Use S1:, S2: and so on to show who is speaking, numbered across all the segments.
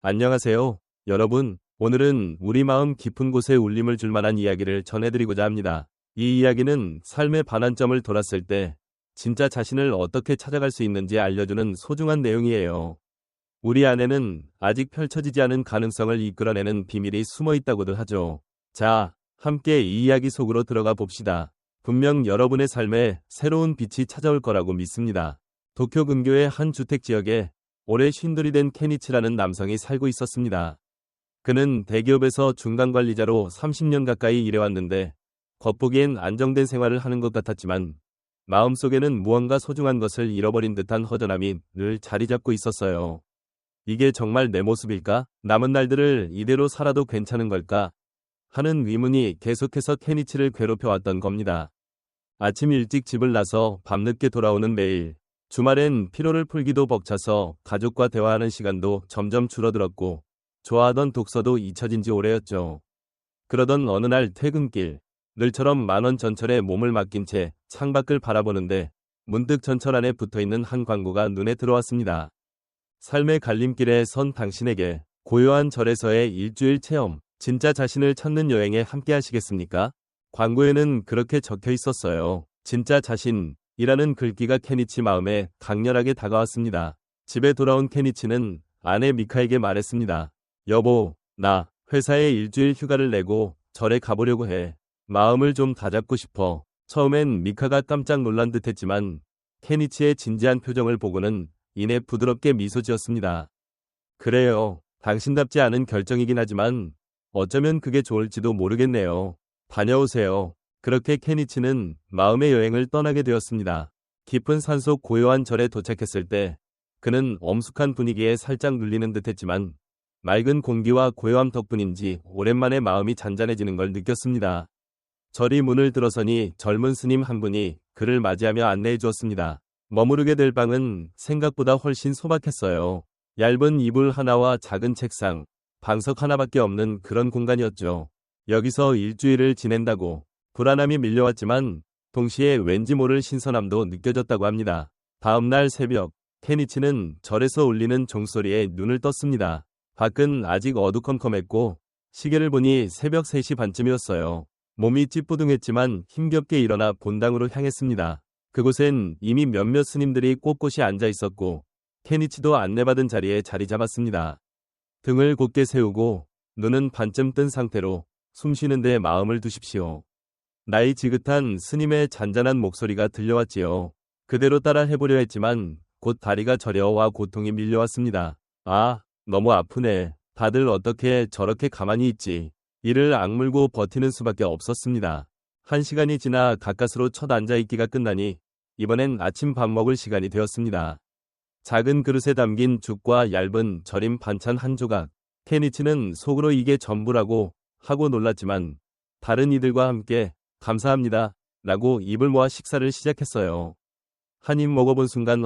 S1: 안녕하세요, 여러분. 오늘은 우리 마음 깊은 곳에 울림을 줄 만한 이야기를 전해드리고자 합니다. 이 이야기는 삶의 반환점을 돌았을 때 진짜 자신을 어떻게 찾아갈 수 있는지 알려주는 소중한 내용이에요. 우리 안에는 아직 펼쳐지지 않은 가능성을 이끌어내는 비밀이 숨어 있다고도 하죠. 자, 함께 이 이야기 속으로 들어가 봅시다. 분명 여러분의 삶에 새로운 빛이 찾아올 거라고 믿습니다. 도쿄 근교의 한 주택 지역에 올해 쉰들이 된 케니치라는 남성이 살고 있었습니다. 그는 대기업에서 중간관리자로 30년 가까이 일해왔는데 겉보기엔 안정된 생활을 하는 것 같았지만 마음속에는 무언가 소중한 것을 잃어버린 듯한 허전함이 늘 자리 잡고 있었어요. 이게 정말 내 모습일까? 남은 날들을 이대로 살아도 괜찮은 걸까? 하는 의문이 계속해서 케니치를 괴롭혀왔던 겁니다. 아침 일찍 집을 나서 밤늦게 돌아오는 매일, 주말엔 피로를 풀기도 벅차서 가족과 대화하는 시간도 점점 줄어들었고 좋아하던 독서도 잊혀진 지 오래였죠. 그러던 어느 날 퇴근길, 늘처럼 만원 전철에 몸을 맡긴 채 창밖을 바라보는데 문득 전철 안에 붙어있는 한 광고가 눈에 들어왔습니다. 삶의 갈림길에 선 당신에게 고요한 절에서의 일주일 체험, 진짜 자신을 찾는 여행에 함께 하시겠습니까? 광고에는 그렇게 적혀 있었어요. 진짜 자신. 이라는 글귀가 케니치 마음에 강렬하게 다가왔습니다. 집에 돌아온 케니치는 아내 미카에게 말했습니다. 여보, 나 회사에 일주일 휴가를 내고 절에 가보려고 해. 마음을 좀 다잡고 싶어. 처음엔 미카가 깜짝 놀란 듯 했지만 케니치의 진지한 표정을 보고는 이내 부드럽게 미소 지었습니다. 그래요. 당신답지 않은 결정이긴 하지만 어쩌면 그게 좋을지도 모르겠네요. 다녀오세요. 그렇게 케니치는 마음의 여행을 떠나게 되었습니다. 깊은 산속 고요한 절에 도착했을 때 그는 엄숙한 분위기에 살짝 눌리는 듯했지만 맑은 공기와 고요함 덕분인지 오랜만에 마음이 잔잔해지는 걸 느꼈습니다. 절이 문을 들어서니 젊은 스님 한 분이 그를 맞이하며 안내해 주었습니다. 머무르게 될 방은 생각보다 훨씬 소박했어요. 얇은 이불 하나와 작은 책상, 방석 하나밖에 없는 그런 공간이었죠. 여기서 일주일을 지낸다고 불안함이 밀려왔지만 동시에 왠지 모를 신선함도 느껴졌다고 합니다. 다음 날 새벽, 케니치는 절에서 울리는 종소리에 눈을 떴습니다. 밖은 아직 어두컴컴했고 시계를 보니 새벽 3시 반쯤이었어요. 몸이 찌뿌둥했지만 힘겹게 일어나 본당으로 향했습니다. 그곳엔 이미 몇몇 스님들이 꼿꼿이 앉아 있었고 케니치도 안내받은 자리에 자리 잡았습니다. 등을 곧게 세우고 눈은 반쯤 뜬 상태로 숨 쉬는 데 마음을 두십시오. 나이 지긋한 스님의 잔잔한 목소리가 들려왔지요. 그대로 따라 해보려 했지만 곧 다리가 저려와 고통이 밀려왔습니다. 아, 너무 아프네. 다들 어떻게 저렇게 가만히 있지. 이를 악물고 버티는 수밖에 없었습니다. 1시간이 지나 가까스로 첫 앉아있기가 끝나니 이번엔 아침 밥 먹을 시간이 되었습니다. 작은 그릇에 담긴 죽과 얇은 절임 반찬 한 조각. 케니치는 속으로 이게 전부라고 하고 놀랐지만 다른 이들과 함께 감사합니다. 라고 입을 모아 식사를 시작했어요. 한 입 먹어본 순간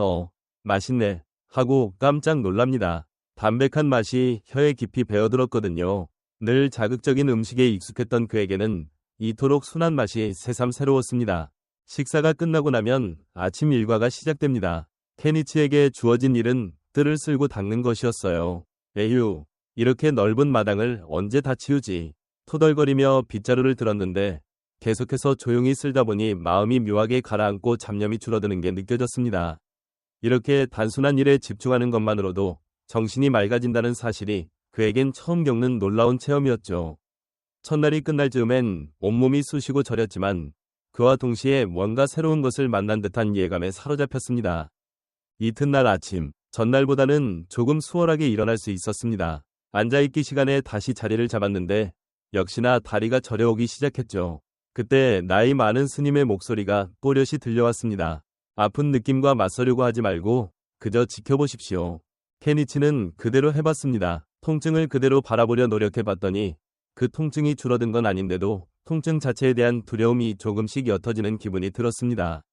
S1: 맛있네. 하고 깜짝 놀랍니다. 담백한 맛이 혀에 깊이 배어들었거든요. 늘 자극적인 음식에 익숙했던 그에게는 이토록 순한 맛이 새삼스러웠습니다. 식사가 끝나고 나면 아침 일과가 시작됩니다. 케니치에게 주어진 일은 뜰을 쓸고 닦는 것이었어요. 에휴, 이렇게 넓은 마당을 언제 다 치우지. 토덜거리며 빗자루를 들었는데 계속해서 조용히 쓸다 보니 마음이 묘하게 가라앉고 잡념이 줄어드는 게 느껴졌습니다. 이렇게 단순한 일에 집중하는 것만으로도 정신이 맑아진다는 사실이 그에겐 처음 겪는 놀라운 체험이었죠. 첫날이 끝날 즈음엔 온몸이 쑤시고 저렸지만 그와 동시에 뭔가 새로운 것을 만난 듯한 예감에 사로잡혔습니다. 이튿날 아침, 전날보다는 조금 수월하게 일어날 수 있었습니다. 앉아있기 시간에 다시 자리를 잡았는데 역시나 다리가 저려오기 시작했죠. 그때 나이 많은 스님의 목소리가 또렷이 들려왔습니다. 아픈 느낌과 맞서려고 하지 말고 그저 지켜보십시오. 케니치는 그대로 해봤습니다. 통증을 그대로 바라보려 노력해봤더니 그 통증이 줄어든 건 아닌데도 통증 자체에 대한 두려움이 조금씩 옅어지는 기분이 들었습니다.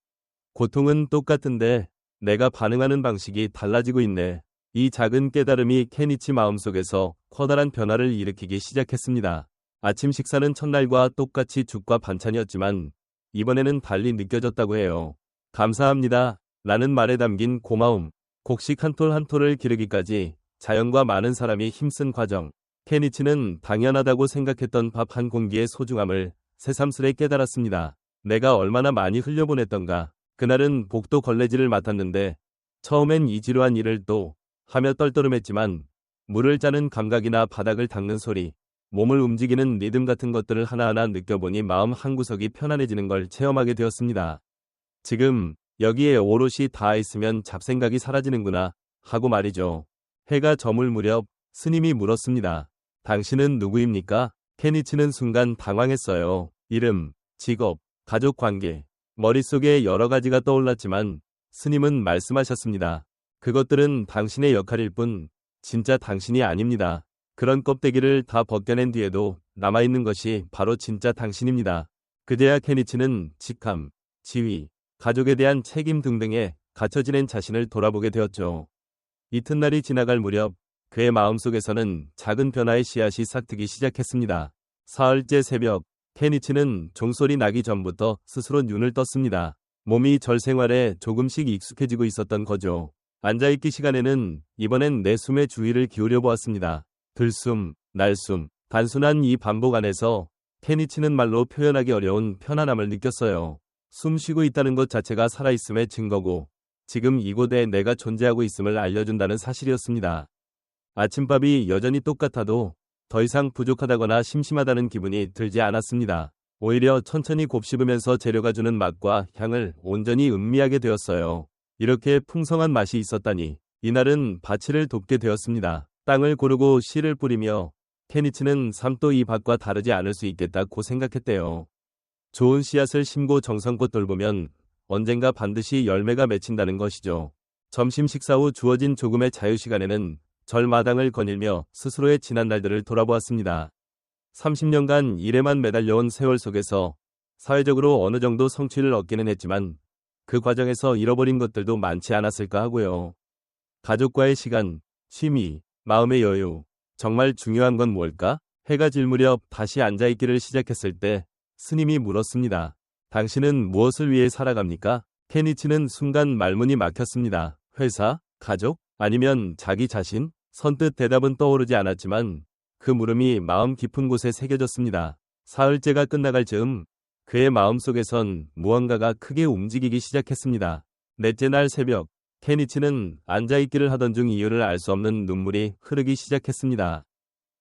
S1: 고통은 똑같은데 내가 반응하는 방식이 달라지고 있네. 이 작은 깨달음이 케니치 마음속에서 커다란 변화를 일으키기 시작했습니다. 아침 식사는 첫날과 똑같이 죽과 반찬이었지만 이번에는 달리 느껴졌다고 해요. 감사합니다. 라는 말에 담긴 고마움, 곡식 한 톨 한 톨을 기르기까지 자연과 많은 사람이 힘쓴 과정. 케니치는 당연하다고 생각했던 밥 한 공기의 소중함을 새삼스레 깨달았습니다. 내가 얼마나 많이 흘려보냈던가. 그날은 복도 걸레질을 맡았는데 처음엔 이 지루한 일을 또 하며 떨떠름했지만 물을 짜는 감각이나 바닥을 닦는 소리, 몸을 움직이는 리듬 같은 것들을 하나하나 느껴보니 마음 한구석이 편안해지는 걸 체험하게 되었습니다. 지금 여기에 오롯이 닿아 있으면 잡생각이 사라지는구나 하고 말이죠. 해가 저물 무렵 스님이 물었습니다. 당신은 누구입니까? 케니치는 순간 당황했어요. 이름, 직업, 가족 관계, 머릿속에 여러 가지가 떠올랐지만 스님은 말씀하셨습니다. 그것들은 당신의 역할일 뿐 진짜 당신이 아닙니다. 그런 껍데기를 다 벗겨낸 뒤에도 남아있는 것이 바로 진짜 당신입니다. 그제야 케니치는 직함, 지위, 가족에 대한 책임 등등에 갇혀 지낸 자신을 돌아보게 되었죠. 이튿날이 지나갈 무렵 그의 마음속에서는 작은 변화의 씨앗이 싹트기 시작했습니다. 사흘째 새벽, 케니치는 종소리 나기 전부터 스스로 눈을 떴습니다. 몸이 절생활에 조금씩 익숙해지고 있었던 거죠. 앉아있기 시간에는 이번엔 내 숨의 주의를 기울여 보았습니다. 들숨, 날숨, 단순한 이 반복 안에서 케니치는 말로 표현하기 어려운 편안함을 느꼈어요. 숨 쉬고 있다는 것 자체가 살아있음의 증거고 지금 이곳에 내가 존재하고 있음을 알려준다는 사실이었습니다. 아침밥이 여전히 똑같아도 더 이상 부족하다거나 심심하다는 기분이 들지 않았습니다. 오히려 천천히 곱씹으면서 재료가 주는 맛과 향을 온전히 음미하게 되었어요. 이렇게 풍성한 맛이 있었다니 이날은 밭일을 돕게 되었습니다. 땅을 고르고 씨를 뿌리며 케니치는 삶도 이 밭과 다르지 않을 수 있겠다고 생각했대요. 좋은 씨앗을 심고 정성껏 돌보면 언젠가 반드시 열매가 맺힌다는 것이죠. 점심 식사 후 주어진 조금의 자유시간에는 절마당을 거닐며 스스로의 지난 날들을 돌아보았습니다. 30년간 일에만 매달려온 세월 속에서 사회적으로 어느 정도 성취를 얻기는 했지만 그 과정에서 잃어버린 것들도 많지 않았을까 하고요. 가족과의 시간, 취미, 마음의 여유, 정말 중요한 건 뭘까? 해가 질 무렵 다시 앉아있기를 시작했을 때 스님이 물었습니다. 당신은 무엇을 위해 살아갑니까? 케니치는 순간 말문이 막혔습니다. 회사? 가족? 아니면 자기 자신? 선뜻 대답은 떠오르지 않았지만 그 물음이 마음 깊은 곳에 새겨졌습니다. 사흘째가 끝나갈 즈음 그의 마음속에선 무언가가 크게 움직이기 시작했습니다. 넷째 날 새벽, 케니치는 앉아있기를 하던 중 이유를 알 수 없는 눈물이 흐르기 시작했습니다.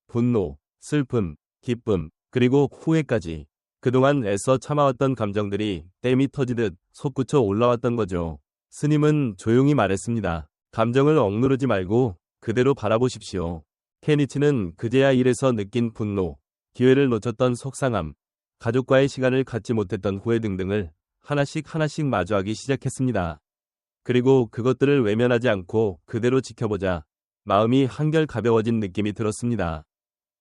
S1: 분노, 슬픔, 기쁨, 그리고 후회까지. 그동안 애써 참아왔던 감정들이 댐이 터지듯 솟구쳐 올라왔던 거죠. 스님은 조용히 말했습니다. 감정을 억누르지 말고 그대로 바라보십시오. 케니치는 그제야 일에서 느낀 분노, 기회를 놓쳤던 속상함, 가족과의 시간을 갖지 못했던 후회 등등을 하나씩 마주하기 시작했습니다. 그리고 그것들을 외면하지 않고 그대로 지켜보자 마음이 한결 가벼워진 느낌이 들었습니다.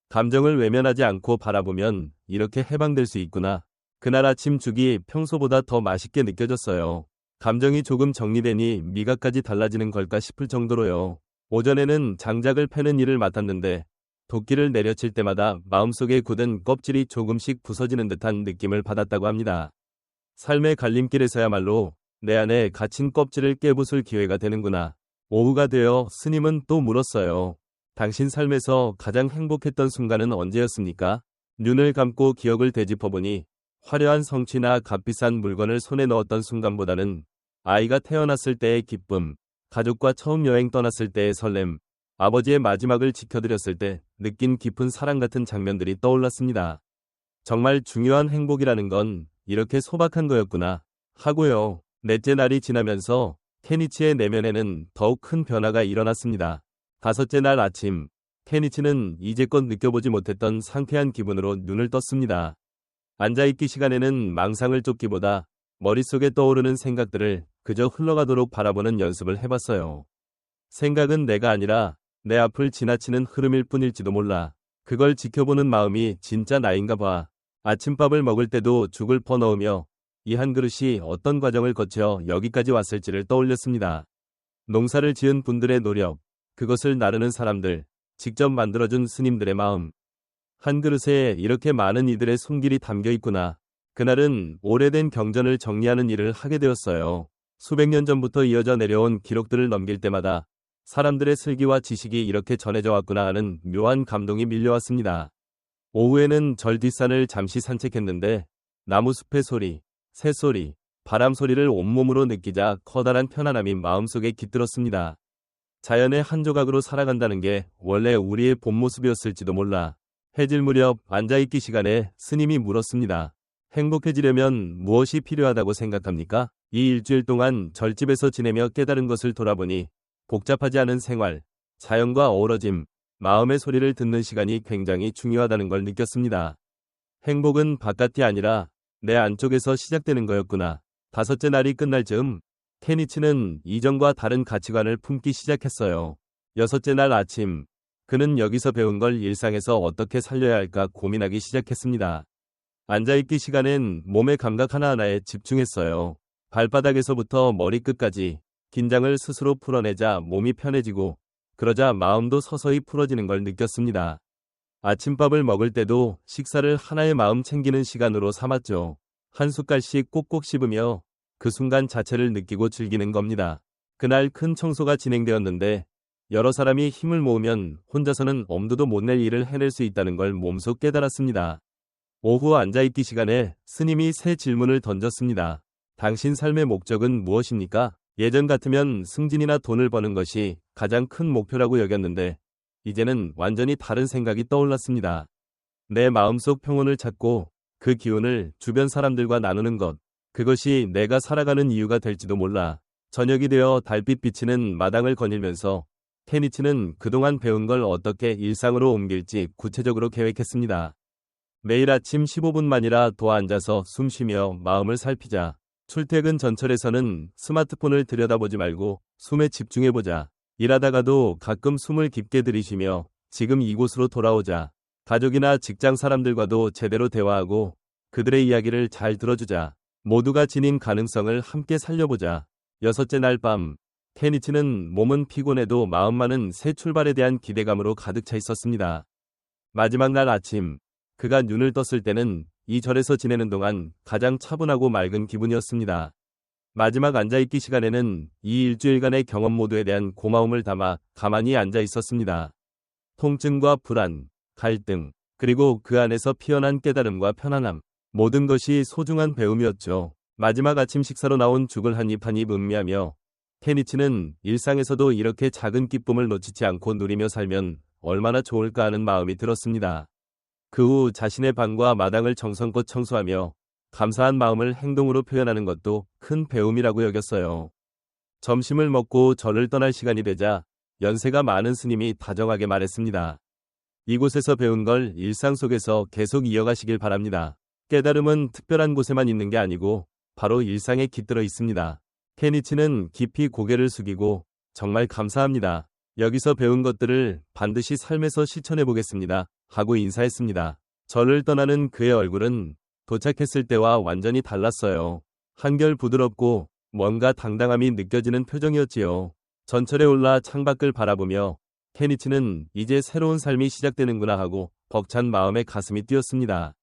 S1: 감정을 외면하지 않고 바라보면 이렇게 해방될 수 있구나. 그날 아침 죽이 평소보다 더 맛있게 느껴졌어요. 감정이 조금 정리되니 미각까지 달라지는 걸까 싶을 정도로요. 오전에는 장작을 패는 일을 맡았는데 도끼를 내려칠 때마다 마음속에 굳은 껍질이 조금씩 부서지는 듯한 느낌을 받았다고 합니다. 삶의 갈림길에서야말로 내 안에 갇힌 껍질을 깨부술 기회가 되는구나. 오후가 되어 스님은 또 물었어요. 당신 삶에서 가장 행복했던 순간은 언제였습니까? 눈을 감고 기억을 되짚어보니 화려한 성취나 값비싼 물건을 손에 넣었던 순간보다는 아이가 태어났을 때의 기쁨, 가족과 처음 여행 떠났을 때의 설렘, 아버지의 마지막을 지켜드렸을 때 느낀 깊은 사랑 같은 장면들이 떠올랐습니다. 정말 중요한 행복이라는 건 이렇게 소박한 거였구나 하고요. 넷째 날이 지나면서 케니치의 내면에는 더욱 큰 변화가 일어났습니다. 다섯째 날 아침, 케니치는 이제껏 느껴보지 못했던 상쾌한 기분으로 눈을 떴습니다. 앉아있기 시간에는 망상을 쫓기보다 머릿속에 떠오르는 생각들을 그저 흘러가도록 바라보는 연습을 해봤어요. 생각은 내가 아니라 내 앞을 지나치는 흐름일 뿐일지도 몰라. 그걸 지켜보는 마음이 진짜 나인가 봐. 아침밥을 먹을 때도 죽을 퍼넣으며 이 한 그릇이 어떤 과정을 거쳐 여기까지 왔을지를 떠올렸습니다. 농사를 지은 분들의 노력, 그것을 나르는 사람들, 직접 만들어준 스님들의 마음. 한 그릇에 이렇게 많은 이들의 손길이 담겨 있구나. 그날은 오래된 경전을 정리하는 일을 하게 되었어요. 수백 년 전부터 이어져 내려온 기록들을 넘길 때마다 사람들의 슬기와 지식이 이렇게 전해져 왔구나 하는 묘한 감동이 밀려왔습니다. 오후에는 절 뒷산을 잠시 산책했는데 나무숲의 소리, 새소리, 바람 소리를 온몸으로 느끼자 커다란 편안함이 마음속에 깃들었습니다. 자연의 한 조각으로 살아간다는 게 원래 우리의 본 모습이었을지도 몰라. 해질 무렵 앉아있기 시간에 스님이 물었습니다. 행복해지려면 무엇이 필요하다고 생각합니까? 이 일주일 동안 절집에서 지내며 깨달은 것을 돌아보니 복잡하지 않은 생활, 자연과 어우러짐, 마음의 소리를 듣는 시간이 굉장히 중요하다는 걸 느꼈습니다. 행복은 바깥이 아니라 내 안쪽에서 시작되는 거였구나. 5째 날이 끝날 즈음 케니치는 이전과 다른 가치관을 품기 시작했어요. 6째 날 아침, 그는 여기서 배운 걸 일상에서 어떻게 살려야 할까 고민하기 시작했습니다. 앉아있기 시간엔 몸의 감각 하나하나에 집중했어요. 발바닥에서부터 머리끝까지 긴장을 스스로 풀어내자 몸이 편해지고 그러자 마음도 서서히 풀어지는 걸 느꼈습니다. 아침밥을 먹을 때도 식사를 하나의 마음 챙기는 시간으로 삼았죠. 한 숟갈씩 꼭꼭 씹으며 그 순간 자체를 느끼고 즐기는 겁니다. 그날 큰 청소가 진행되었는데 여러 사람이 힘을 모으면 혼자서는 엄두도 못 낼 일을 해낼 수 있다는 걸 몸소 깨달았습니다. 오후 앉아있기 시간에 스님이 새 질문을 던졌습니다. 당신 삶의 목적은 무엇입니까? 예전 같으면 승진이나 돈을 버는 것이 가장 큰 목표라고 여겼는데 이제는 완전히 다른 생각이 떠올랐습니다. 내 마음속 평온을 찾고 그 기운을 주변 사람들과 나누는 것, 그것이 내가 살아가는 이유가 될지도 몰라. 저녁이 되어 달빛 비치는 마당을 거닐면서 케니치는 그동안 배운 걸 어떻게 일상으로 옮길지 구체적으로 계획했습니다. 매일 아침 15분만이라 도와 앉아서 숨 쉬며 마음을 살피자. 출퇴근 전철에서는 스마트폰을 들여다보지 말고 숨에 집중해보자. 일하다가도 가끔 숨을 깊게 들이쉬며 지금 이곳으로 돌아오자. 가족이나 직장 사람들과도 제대로 대화하고 그들의 이야기를 잘 들어주자. 모두가 지닌 가능성을 함께 살려보자. 6째 날 밤, 케니치는 몸은 피곤해도 마음만은 새 출발에 대한 기대감으로 가득 차 있었습니다. 마지막 날 아침, 그가 눈을 떴을 때는 이 절에서 지내는 동안 가장 차분하고 맑은 기분이었습니다. 마지막 앉아있기 시간에는 이 일주일간의 경험 모두에 대한 고마움을 담아 가만히 앉아 있었습니다. 통증과 불안, 갈등, 그리고 그 안에서 피어난 깨달음과 편안함, 모든 것이 소중한 배움이었죠. 마지막 아침 식사로 나온 죽을 한 입 한 입 음미하며 케니치는 일상에서도 이렇게 작은 기쁨을 놓치지 않고 누리며 살면 얼마나 좋을까 하는 마음이 들었습니다. 그 후 자신의 방과 마당을 정성껏 청소하며 감사한 마음을 행동으로 표현하는 것도 큰 배움이라고 여겼어요. 점심을 먹고 절을 떠날 시간이 되자 연세가 많은 스님이 다정하게 말했습니다. 이곳에서 배운 걸 일상 속에서 계속 이어가시길 바랍니다. 깨달음은 특별한 곳에만 있는 게 아니고 바로 일상에 깃들어 있습니다. 케니치는 깊이 고개를 숙이고 정말 감사합니다. 여기서 배운 것들을 반드시 삶에서 실천해 보겠습니다. 하고 인사했습니다. 절을 떠나는 그의 얼굴은 도착했을 때와 완전히 달랐어요. 한결 부드럽고 뭔가 당당함이 느껴지는 표정이었지요. 전철에 올라 창밖을 바라보며 케니치는 이제 새로운 삶이 시작되는구나 하고 벅찬 마음에 가슴이 뛰었습니다.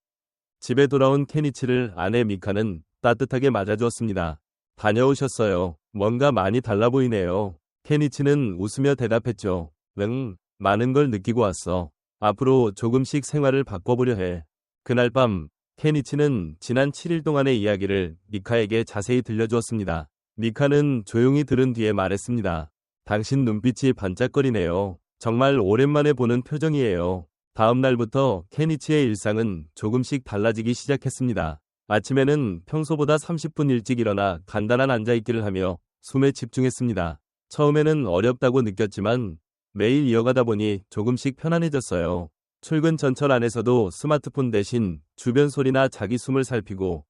S1: 집에 돌아온 케니치를 아내 미카는 따뜻하게 맞아주었습니다. 다녀오셨어요. 뭔가 많이 달라 보이네요. 케니치는 웃으며 대답했죠. 응, 많은 걸 느끼고 왔어. 앞으로 조금씩 생활을 바꿔보려 해. 그날 밤 케니치는 지난 7일 동안의 이야기를 미카에게 자세히 들려주었습니다. 미카는 조용히 들은 뒤에 말했습니다. 당신 눈빛이 반짝거리네요. 정말 오랜만에 보는 표정이에요. 다음 날부터 케니치의 일상은 조금씩 달라지기 시작했습니다. 아침에는 평소보다 30분 일찍 일어나 간단한 앉아있기를 하며 숨에 집중했습니다. 처음에는 어렵다고 느꼈지만 매일 이어가다 보니 조금씩 편안해졌어요. 출근 전철 안에서도 스마트폰 대신 주변 소리나 자기 숨을 살피고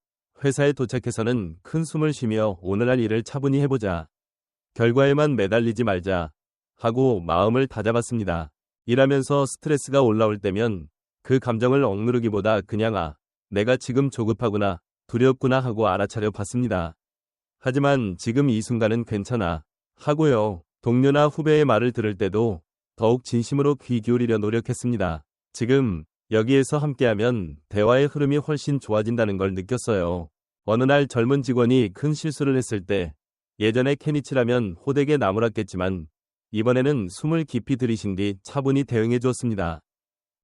S1: 회사에 도착해서는 큰 숨을 쉬며 오늘 할 일을 차분히 해보자. 결과에만 매달리지 말자 하고 마음을 다잡았습니다. 일하면서 스트레스가 올라올 때면 그 감정을 억누르기보다 그냥 내가 지금 조급하구나, 두렵구나 하고 알아차려 봤습니다. 하지만 지금 이 순간은 괜찮아 하고요. 동료나 후배의 말을 들을 때도 더욱 진심으로 귀 기울이려 노력했습니다. 지금 여기에서 함께하면 대화의 흐름이 훨씬 좋아진다는 걸 느꼈어요. 어느 날 젊은 직원이 큰 실수를 했을 때 예전에 케니치라면 호되게 나무랐겠지만 이번에는 숨을 깊이 들이신 뒤 차분히 대응해 주었습니다.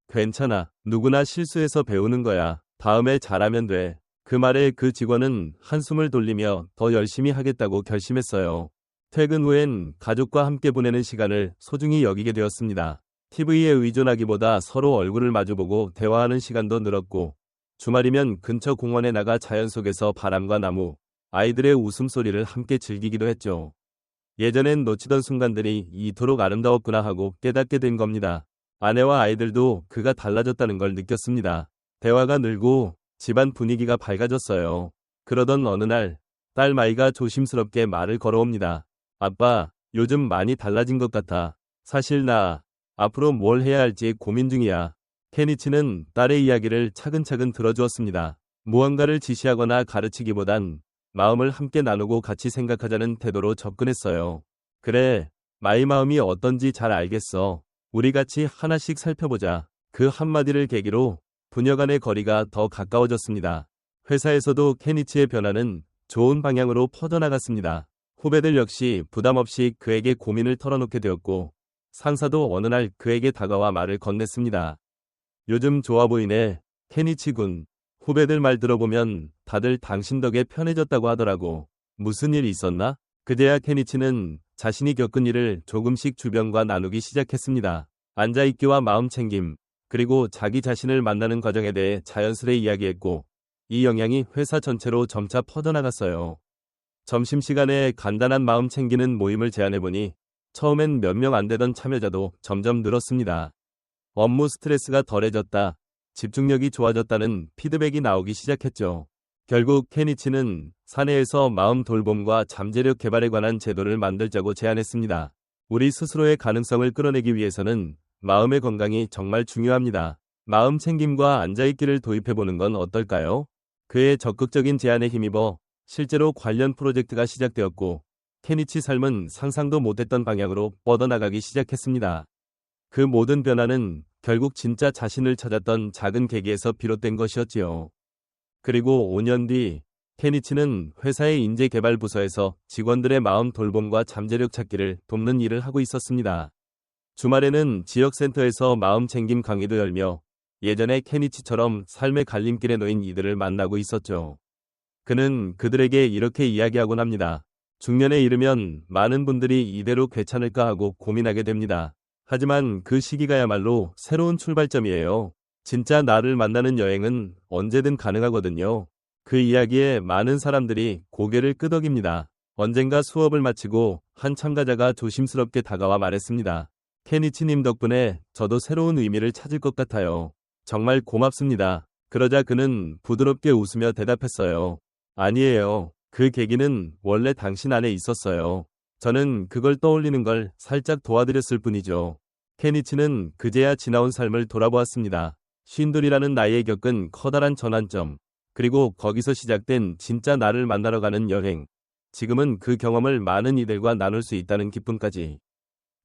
S1: 괜찮아. 누구나 실수해서 배우는 거야. 다음에 잘하면 돼. 그 말에 그 직원은 한숨을 돌리며 더 열심히 하겠다고 결심했어요. 퇴근 후엔 가족과 함께 보내는 시간을 소중히 여기게 되었습니다. TV에 의존하기보다 서로 얼굴을 마주보고 대화하는 시간도 늘었고, 주말이면 근처 공원에 나가 자연 속에서 바람과 나무, 아이들의 웃음소리를 함께 즐기기도 했죠. 예전엔 놓치던 순간들이 이토록 아름다웠구나 하고 깨닫게 된 겁니다. 아내와 아이들도 그가 달라졌다는 걸 느꼈습니다. 대화가 늘고 집안 분위기가 밝아졌어요. 그러던 어느 날, 딸 마이가 조심스럽게 말을 걸어옵니다. 아빠, 요즘 많이 달라진 것 같아. 사실 나 앞으로 뭘 해야 할지 고민 중이야. 케니치는 딸의 이야기를 차근차근 들어주었습니다. 무언가를 지시하거나 가르치기보단 마음을 함께 나누고 같이 생각하자는 태도로 접근했어요. 그래, 마이 마음이 어떤지 잘 알겠어. 우리 같이 하나씩 살펴보자. 그 한마디를 계기로 부녀 간의 거리가 더 가까워졌습니다. 회사에서도 케니치의 변화는 좋은 방향으로 퍼져나갔습니다. 후배들 역시 부담 없이 그에게 고민을 털어놓게 되었고, 상사도 어느 날 그에게 다가와 말을 건넸습니다. 요즘 좋아 보이네, 케니치 군. 후배들 말 들어보면 다들 당신 덕에 편해졌다고 하더라고. 무슨 일 있었나? 그제야 케니치는 자신이 겪은 일을 조금씩 주변과 나누기 시작했습니다. 앉아있기와 마음 챙김, 그리고 자기 자신을 만나는 과정에 대해 자연스레 이야기했고, 이 영향이 회사 전체로 점차 퍼져나갔어요. 점심시간에 간단한 마음 챙기는 모임을 제안해보니 처음엔 몇 명 안 되던 참여자도 점점 늘었습니다. 업무 스트레스가 덜해졌다, 집중력이 좋아졌다는 피드백이 나오기 시작했죠. 결국 케니치는 사내에서 마음 돌봄과 잠재력 개발에 관한 제도를 만들자고 제안했습니다. 우리 스스로의 가능성을 끌어내기 위해서는 마음의 건강이 정말 중요합니다. 마음 챙김과 앉아있기를 도입해보는 건 어떨까요? 그의 적극적인 제안에 힘입어 실제로 관련 프로젝트가 시작되었고, 케니치 삶은 상상도 못했던 방향으로 뻗어나가기 시작했습니다. 그 모든 변화는 결국 진짜 자신을 찾았던 작은 계기에서 비롯된 것이었지요. 그리고 5년 뒤, 케니치는 회사의 인재개발부서에서 직원들의 마음 돌봄과 잠재력 찾기를 돕는 일을 하고 있었습니다. 주말에는 지역센터에서 마음 챙김 강의도 열며 예전에 케니치처럼 삶의 갈림길에 놓인 이들을 만나고 있었죠. 그는 그들에게 이렇게 이야기하곤 합니다. 중년에 이르면 많은 분들이 이대로 괜찮을까 하고 고민하게 됩니다. 하지만 그 시기가야말로 새로운 출발점이에요. 진짜 나를 만나는 여행은 언제든 가능하거든요. 그 이야기에 많은 사람들이 고개를 끄덕입니다. 언젠가 수업을 마치고 한 참가자가 조심스럽게 다가와 말했습니다. 케니치님 덕분에 저도 새로운 의미를 찾을 것 같아요. 정말 고맙습니다. 그러자 그는 부드럽게 웃으며 대답했어요. 아니에요. 그 계기는 원래 당신 안에 있었어요. 저는 그걸 떠올리는 걸 살짝 도와드렸을 뿐이죠. 케니치는 그제야 지나온 삶을 돌아보았습니다. 50이라는 나이에 겪은 커다란 전환점, 그리고 거기서 시작된 진짜 나를 만나러 가는 여행. 지금은 그 경험을 많은 이들과 나눌 수 있다는 기쁨까지.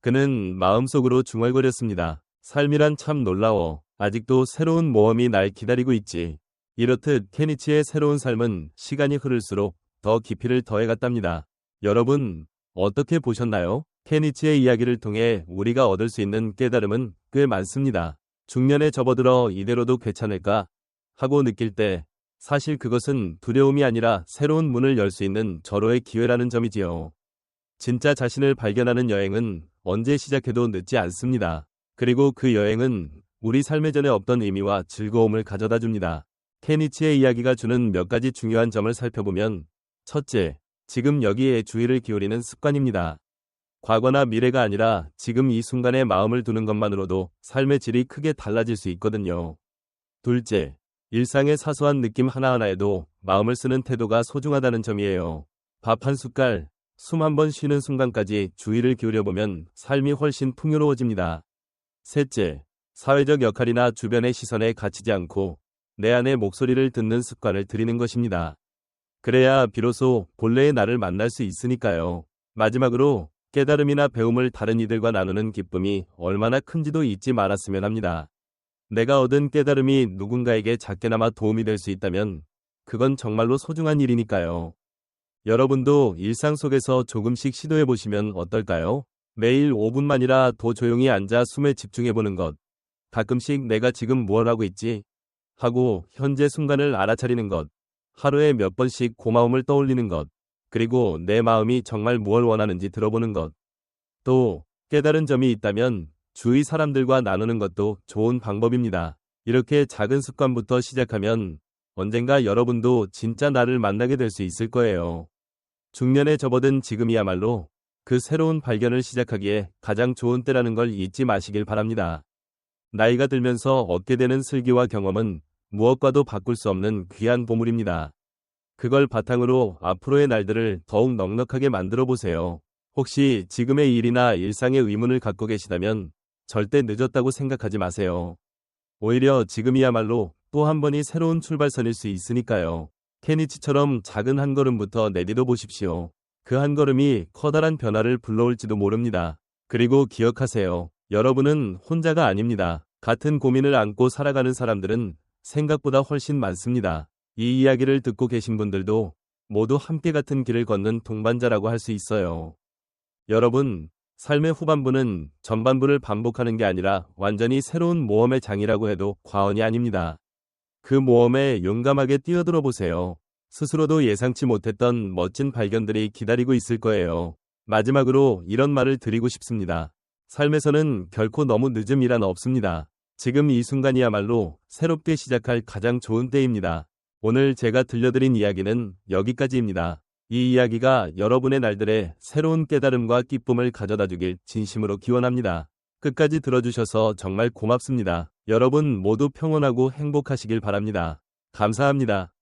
S1: 그는 마음속으로 중얼거렸습니다. 삶이란 참 놀라워. 아직도 새로운 모험이 날 기다리고 있지. 이렇듯 케니치의 새로운 삶은 시간이 흐를수록 더 깊이를 더해갔답니다. 여러분, 어떻게 보셨나요? 케니치의 이야기를 통해 우리가 얻을 수 있는 깨달음은 꽤 많습니다. 중년에 접어들어 이대로도 괜찮을까 하고 느낄 때 사실 그것은 두려움이 아니라 새로운 문을 열 수 있는 절호의 기회라는 점이지요. 진짜 자신을 발견하는 여행은 언제 시작해도 늦지 않습니다. 그리고 그 여행은 우리 삶의 전에 없던 의미와 즐거움을 가져다 줍니다. 케니치의 이야기가 주는 몇 가지 중요한 점을 살펴보면, 첫째, 지금 여기에 주의를 기울이는 습관입니다. 과거나 미래가 아니라 지금 이 순간에 마음을 두는 것만으로도 삶의 질이 크게 달라질 수 있거든요. 둘째, 일상의 사소한 느낌 하나하나에도 마음을 쓰는 태도가 소중하다는 점이에요. 밥 한 숟갈, 숨 한 번 쉬는 순간까지 주의를 기울여보면 삶이 훨씬 풍요로워집니다. 셋째, 사회적 역할이나 주변의 시선에 갇히지 않고 내 안의 목소리를 듣는 습관을 들이는 것입니다. 그래야 비로소 본래의 나를 만날 수 있으니까요. 마지막으로 깨달음이나 배움을 다른 이들과 나누는 기쁨이 얼마나 큰지도 잊지 말았으면 합니다. 내가 얻은 깨달음이 누군가에게 작게나마 도움이 될 수 있다면 그건 정말로 소중한 일이니까요. 여러분도 일상 속에서 조금씩 시도해 보시면 어떨까요? 매일 5분만이라도 조용히 앉아 숨에 집중해보는 것. 가끔씩 내가 지금 뭘 하고 있지? 하고 현재 순간을 알아차리는 것. 하루에 몇 번씩 고마움을 떠올리는 것. 그리고 내 마음이 정말 무엇을 원하는지 들어보는 것. 또 깨달은 점이 있다면 주위 사람들과 나누는 것도 좋은 방법입니다. 이렇게 작은 습관부터 시작하면 언젠가 여러분도 진짜 나를 만나게 될 수 있을 거예요. 중년에 접어든 지금이야말로 그 새로운 발견을 시작하기에 가장 좋은 때라는 걸 잊지 마시길 바랍니다. 나이가 들면서 얻게 되는 슬기와 경험은 무엇과도 바꿀 수 없는 귀한 보물입니다. 그걸 바탕으로 앞으로의 날들을 더욱 넉넉하게 만들어 보세요. 혹시 지금의 일이나 일상에 의문을 갖고 계시다면 절대 늦었다고 생각하지 마세요. 오히려 지금이야말로 또 한 번이 새로운 출발선일 수 있으니까요. 케니치처럼 작은 한 걸음부터 내디뎌 보십시오. 그 한 걸음이 커다란 변화를 불러올지도 모릅니다. 그리고 기억하세요. 여러분은 혼자가 아닙니다. 같은 고민을 안고 살아가는 사람들은 생각보다 훨씬 많습니다. 이 이야기를 듣고 계신 분들도 모두 함께 같은 길을 걷는 동반자라고 할 수 있어요. 여러분, 삶의 후반부는 전반부를 반복하는 게 아니라 완전히 새로운 모험의 장이라고 해도 과언이 아닙니다. 그 모험에 용감하게 뛰어들어 보세요. 스스로도 예상치 못했던 멋진 발견들이 기다리고 있을 거예요. 마지막으로 이런 말을 드리고 싶습니다. 삶에서는 결코 너무 늦음이란 없습니다. 지금 이 순간이야말로 새롭게 시작할 가장 좋은 때입니다. 오늘 제가 들려드린 이야기는 여기까지입니다. 이 이야기가 여러분의 날들에 새로운 깨달음과 기쁨을 가져다 주길 진심으로 기원합니다. 끝까지 들어주셔서 정말 고맙습니다. 여러분 모두 평온하고 행복하시길 바랍니다. 감사합니다.